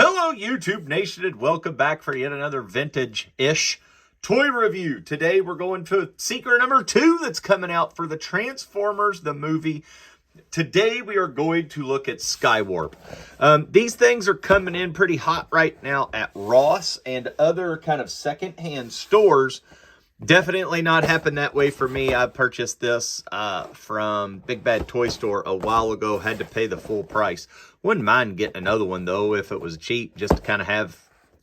Hello, YouTube Nation, and welcome back for yet another vintage-ish toy review. Today, we're going to secret number 2 that's coming out for the Transformers, the movie. Today, we are going to look at Skywarp. These things are coming in pretty hot right now at Ross and other kind of secondhand stores. Definitely not happened that way for me. I purchased this from Big Bad Toy Store a while ago. Had to pay the full price. Wouldn't mind getting another one, though, if it was cheap, just to kind of have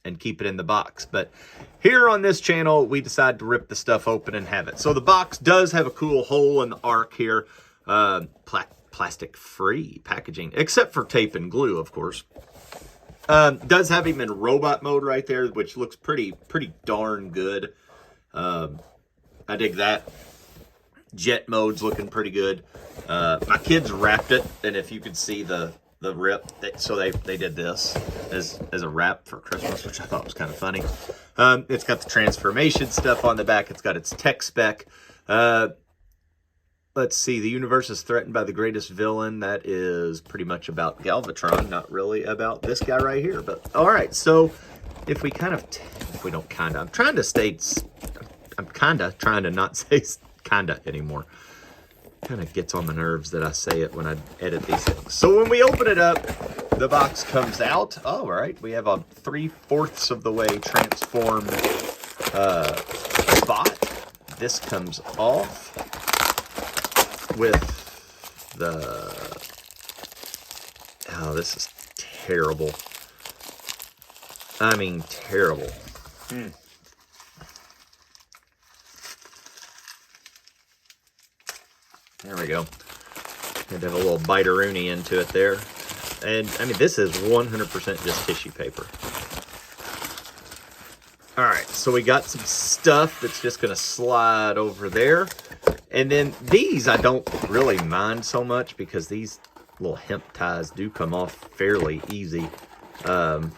and keep it in the box. But here on this channel, we decided to rip the stuff open and have it. So the box does have a cool hole in the arc here. Plastic-free packaging, except for tape and glue, of course. Does have him in robot mode right there, which looks pretty darn good. I dig that. Jet mode's looking pretty good. My kids wrapped it, and if you could see the rip, so they did this as a wrap for Christmas, which I thought was kind of funny. It's got the transformation stuff on the back. It's got its tech spec. Let's see. The universe is threatened by the greatest villain. That is pretty much about Galvatron, not really about this guy right here. But all right, so if we kind of, I'm trying to stay. I'm kind of trying to not say kinda anymore. Kind of gets on the nerves that I say it when I edit these things. So when we open it up, the box comes out. Oh, all right. We have a 3/4 of the way transformed bot. This comes off with the... Oh, this is terrible. I mean, terrible. There we go. Had to have a little bite-a-rooney into it there. And, I mean, this is 100% just tissue paper. Alright, so we got some stuff that's just going to slide over there. And then these I don't really mind so much because these little hemp ties do come off fairly easy. And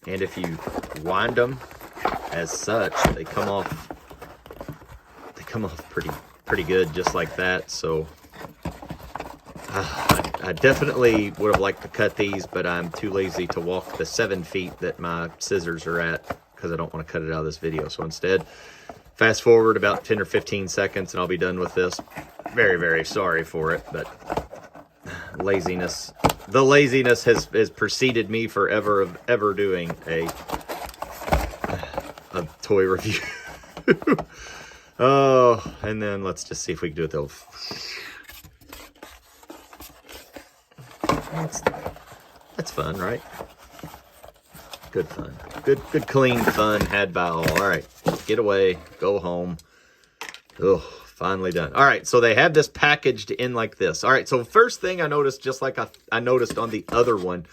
if you wind them as such, they come off pretty good just like that. So I definitely would have liked to cut these, but I'm too lazy to walk the 7 feet that my scissors are at because I don't want to cut it out of this video. So instead, fast forward about 10 or 15 seconds and I'll be done with this. Very, very sorry for it, but laziness. The laziness has preceded me forever of ever doing a toy review. Oh, and then let's just see if we can do it though. That's fun, right? Good fun. Good clean fun had by all. All right, get away, go home. Oh, finally done. All right, so they have this packaged in like this. All right, so first thing I noticed, just like I noticed on the other one,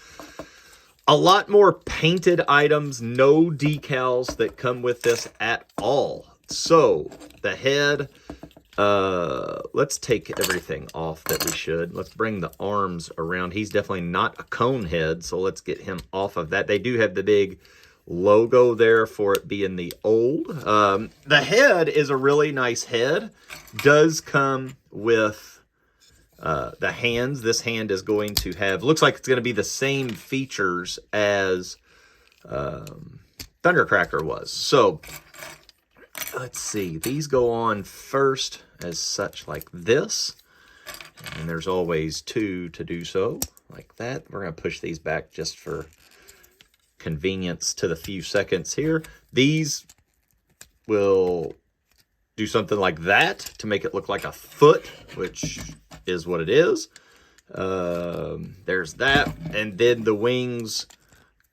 a lot more painted items, no decals that come with this at all. So the head, let's take everything off that we should. Let's bring the arms around. He's definitely not a cone head, so let's get him off of that. They do have the big logo there for it being the old. The head is a really nice head. Does come with the hands. This hand is going to have, looks like it's going to be the same features as Thundercracker was. So let's see. These go on first as such like this. And there's always 2 to do so like that. We're going to push these back just for convenience to the few seconds here. These will do something like that to make it look like a foot, which is what it is. There's that. And then the wings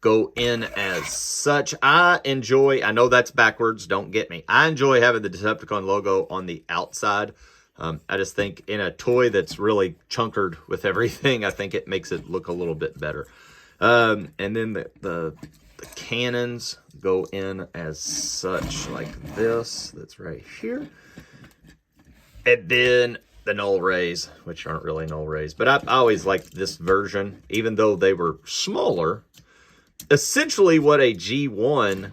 go in as such. I know that's backwards, don't get me. I enjoy having the Decepticon logo on the outside. I just think in a toy that's really chunkered with everything, I think it makes it look a little bit better. And then the cannons go in as such like this. That's right here. And then the null rays, which aren't really null rays. But I always liked this version, even though they were smaller. Essentially what a G1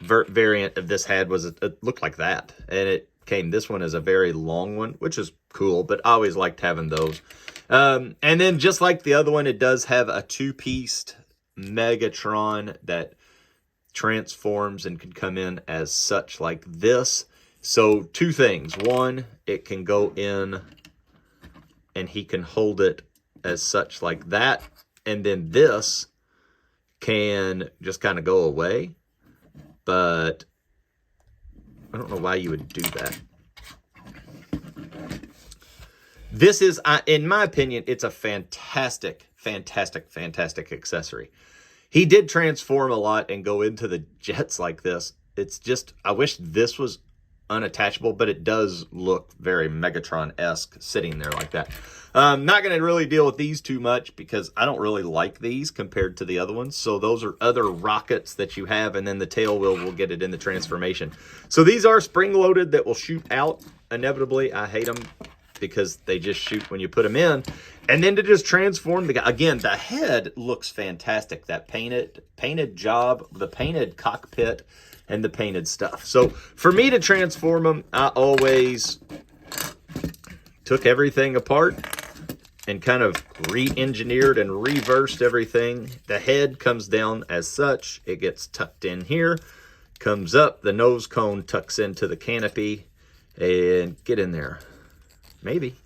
variant of this had was it looked like that. And it came, this one is a very long one, which is cool, but I always liked having those. And then just like the other one, it does have a two-pieced Megatron that transforms and can come in as such like this. So 2 things. One, it can go in and he can hold it as such like that. And then this can just kind of go away. But I don't know why you would do that. This is, in my opinion, it's a fantastic, fantastic, fantastic accessory. He did transform a lot and go into the jets like this. It's just, I wish this was unattachable, but it does look very Megatron-esque sitting there like that. Not going to really deal with these too much because I don't really like these compared to the other ones. So those are other rockets that you have, and then the tail wheel will get it in the transformation. So these are spring-loaded that will shoot out inevitably. I hate them because they just shoot when you put them in. And then to just transform the guy. Again, the head looks fantastic. That painted job, the painted cockpit, and the painted stuff. So for me to transform them, I always took everything apart and kind of re-engineered and reversed everything. The head comes down as such. It gets tucked in here, comes up. The nose cone tucks into the canopy, and get in there. Maybe.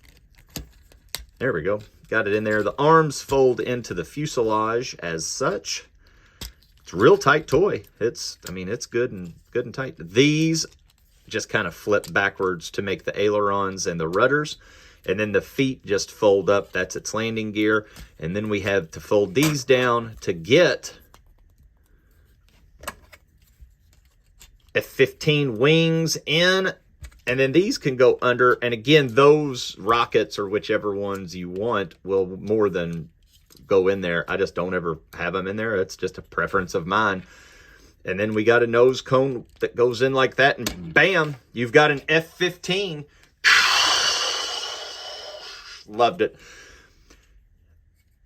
There we go. Got it in there. The arms fold into the fuselage as such. It's a real tight toy. I mean, it's good and tight. These just kind of flip backwards to make the ailerons and the rudders. And then the feet just fold up. That's its landing gear. And then we have to fold these down to get F-15 wings in. And then these can go under. And again, those rockets or whichever ones you want will more than go in there. I just don't ever have them in there. It's just a preference of mine. And then we got a nose cone that goes in like that. And bam, you've got an F-15. Loved it.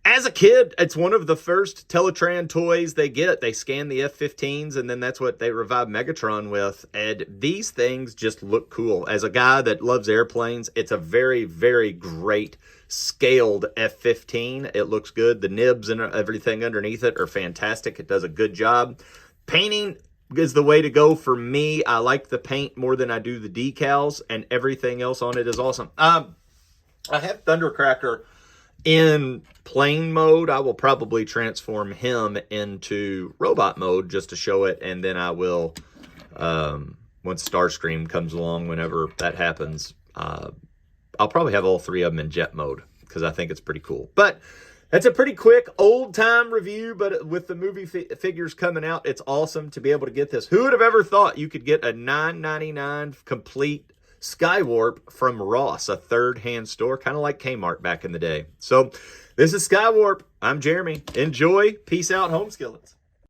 As a kid, it's one of the first Teletran toys they get. They scan the F-15s, and then that's what they revive Megatron with. And these things just look cool. As a guy that loves airplanes, it's a very, very great scaled F-15. It looks good. The nibs and everything underneath it are fantastic. It does a good job. Painting is the way to go for me. I like the paint more than I do the decals, and everything else on it is awesome. I have Thundercracker in plane mode. I will probably transform him into robot mode just to show it, and then I will, once Starscream comes along, whenever that happens, I'll probably have all 3 of them in jet mode because I think it's pretty cool. But that's a pretty quick old-time review, but with the movie figures coming out, it's awesome to be able to get this. Who would have ever thought you could get a $9.99 complete Skywarp from Ross, a third-hand store, kind of like Kmart back in the day. So this is Skywarp. I'm Jeremy. Enjoy. Peace out, home skillets.